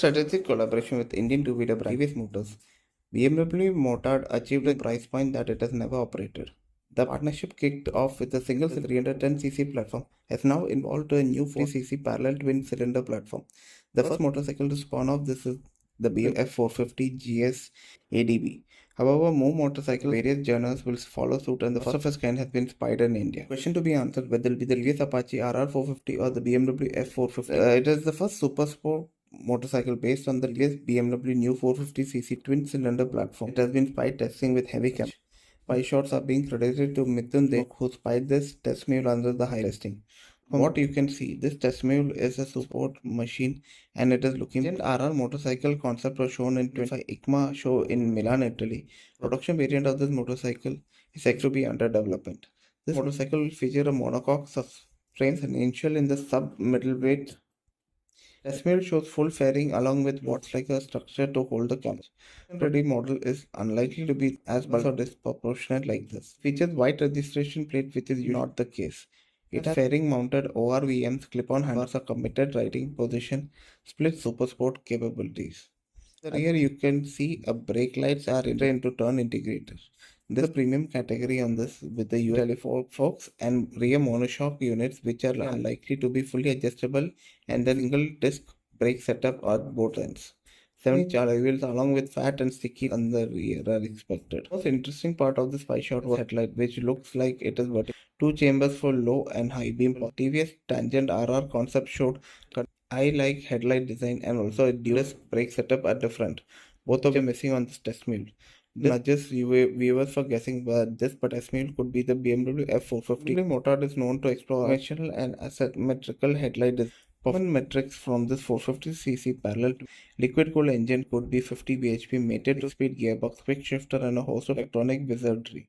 strategic collaboration with Indian two-wheeler brand TVS Motors, BMW Motard achieved a price point that it has never operated. The partnership kicked off with a single 310cc platform, has now evolved to a new 40cc parallel twin-cylinder platform. The first motorcycle to spawn off this is the BMW F 450 GS ADV. However, more motorcycle various journals will follow suit, and the first of its kind has been spied in India. Question to be answered: whether it will be the TVS Apache RR 450 or the BMW F 450. It is the first super sport motorcycle based on the latest BMW new 450cc twin-cylinder platform. It has been spied testing with heavy Camo. 5 shots are being credited to Mithun Deshmukh, who spied this test mule under the high testing. From what you can see, this test mule is a support machine and it is looking. The RR motorcycle concept was shown in 25 EICMA show in Milan, Italy. Production variant of this motorcycle is expected to be under development. This motorcycle will feature a monocoque frames and initial in the sub-middleweight. Test mule shows full fairing along with what's like a structure to hold the camera. Ready model is unlikely to be as bulky or disproportionate like this. Features white registration plate, which is not the case. It has fairing mounted ORVMs, clip-on handlebars, a committed riding position, split super sport capabilities. Here you can see a brake lights are into turn integrator. This is a premium category on this with the teleforks and rear monoshock units, which are unlikely to be fully adjustable, and the single disc brake setup at both ends. 7 alloy wheels along with fat and sticky on the rear are expected. The most interesting part of this 5-shot was headlight, which looks like it is vertical. 2 chambers for low and high beam. TVS Tangent RR concept showed I like headlight design and also a dual brake setup at the front. Both of them missing on this test mule. This nudges viewers for guessing this, but test mule could be the BMW F 450. Motard is known to explore conventional and asymmetrical headlight design. Performance metrics from this 450cc parallel liquid cooled engine could be 50 bhp, mated to speed gearbox, quick shifter, and a host of electronic wizardry.